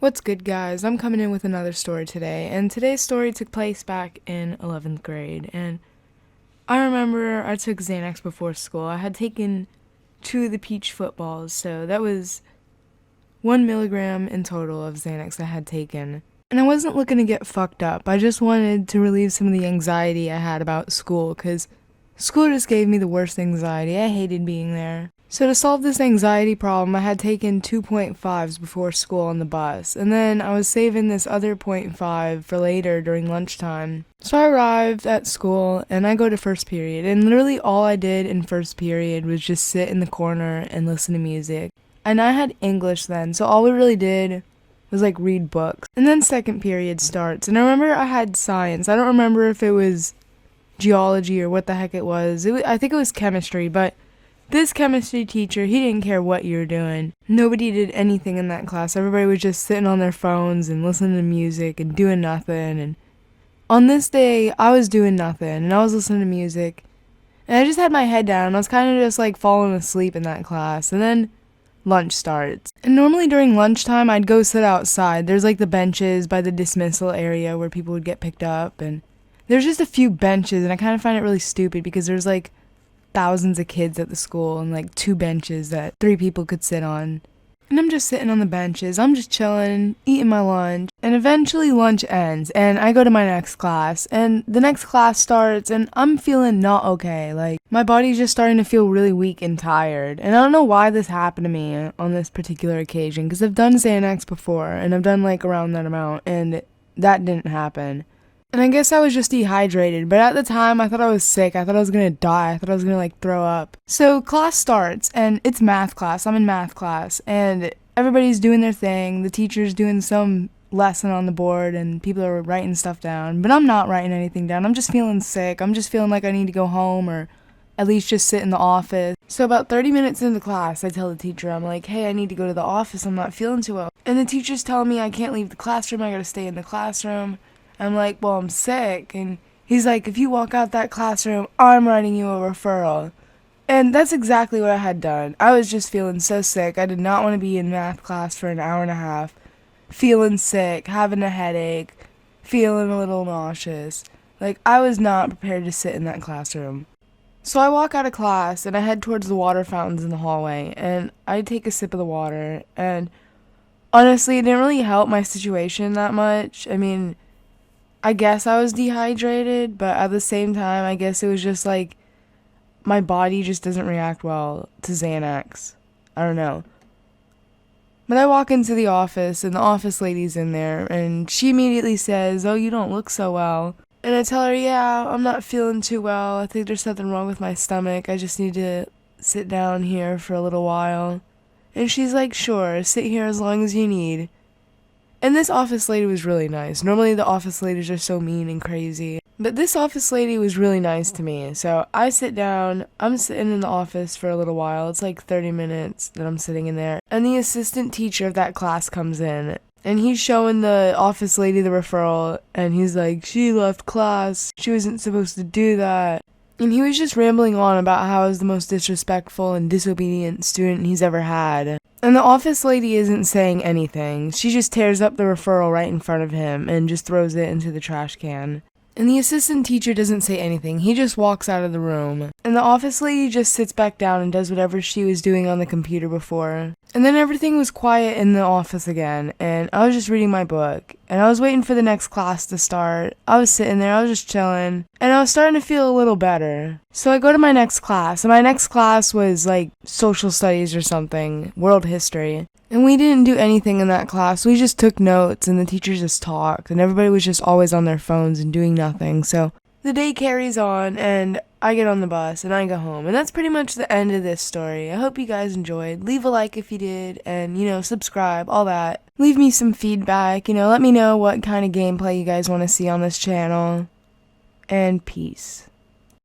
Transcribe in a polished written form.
What's good, guys? I'm coming in with another story today, and today's story took place back in 11th grade, and I remember I took Xanax before school. I had taken 2 of the peach footballs, so that was 1 milligram in total of Xanax I had taken. And I wasn't looking to get fucked up. I just wanted to relieve some of the anxiety I had about school, because school just gave me the worst anxiety. I hated being there. So to solve this anxiety problem, I had taken 2.5s before school on the bus, and then I was saving this other 0.5 for later during lunchtime. So I arrived at school, and I go to first period, and literally all I did in first period was just sit in the corner and listen to music. And I had English then, so all we really did was read books. And then second period starts, and I remember I had science. I don't remember if it was geology or what the heck it was. I think it was chemistry, but this chemistry teacher, he didn't care what you were doing. Nobody did anything in that class. Everybody was just sitting on their phones and listening to music and doing nothing. And on this day, I was doing nothing, and I was listening to music. And I just had my head down, and I was kind of just falling asleep in that class. And then lunch starts. And normally during lunchtime, I'd go sit outside. There's the benches by the dismissal area where people would get picked up. And there's just a few benches, and I kind of find it really stupid because there's thousands of kids at the school and 2 benches that 3 people could sit on. And I'm just sitting on the benches. I'm just chilling, eating my lunch. And eventually lunch ends and I go to my next class. And the next class starts and I'm feeling not okay. My body's just starting to feel really weak and tired. And I don't know why this happened to me on this particular occasion, because I've done Xanax before and I've done around that amount and that didn't happen. And I guess I was just dehydrated, but at the time I thought I was sick. I thought I was gonna die. I thought I was gonna throw up. So class starts and it's math class. I'm in math class and everybody's doing their thing. The teacher's doing some lesson on the board and people are writing stuff down, but I'm not writing anything down. I'm just feeling sick. I'm just feeling like I need to go home or at least just sit in the office. So about 30 minutes into class, I tell the teacher, I'm like, hey, I need to go to the office. I'm not feeling too well. And the teacher's telling me I can't leave the classroom. I gotta stay in the classroom. I'm like, well, I'm sick. And he's like, if you walk out that classroom, I'm writing you a referral. And that's exactly what I had done. I was just feeling so sick. I did not want to be in math class for an hour and a half. Feeling sick, having a headache, feeling a little nauseous. I was not prepared to sit in that classroom. So I walk out of class and I head towards the water fountains in the hallway. And I take a sip of the water. And honestly, it didn't really help my situation that much. I mean, I guess I was dehydrated, but at the same time, I guess it was just my body just doesn't react well to Xanax. I don't know. But I walk into the office, and the office lady's in there, and she immediately says, oh, you don't look so well. And I tell her, yeah, I'm not feeling too well. I think there's something wrong with my stomach. I just need to sit down here for a little while. And she's like, sure, sit here as long as you need. And this office lady was really nice. Normally the office ladies are so mean and crazy. But this office lady was really nice to me. So I sit down. I'm sitting in the office for a little while. It's 30 minutes that I'm sitting in there. And the assistant teacher of that class comes in. And he's showing the office lady the referral. And he's like, she left class. She wasn't supposed to do that. And he was just rambling on about how I was the most disrespectful and disobedient student he's ever had. And the office lady isn't saying anything. She just tears up the referral right in front of him and just throws it into the trash can. And the assistant teacher doesn't say anything. He just walks out of the room. And the office lady just sits back down and does whatever she was doing on the computer before. And then everything was quiet in the office again, and I was just reading my book. And I was waiting for the next class to start. I was sitting there, I was just chilling, and I was starting to feel a little better. So I go to my next class, and my next class was social studies or something, world history. And we didn't do anything in that class. We just took notes, and the teacher just talked, and everybody was just always on their phones and doing nothing. So the day carries on, and I get on the bus, and I go home. And that's pretty much the end of this story. I hope you guys enjoyed. Leave a like if you did, and, subscribe, all that. Leave me some feedback, let me know what kind of gameplay you guys want to see on this channel. And peace.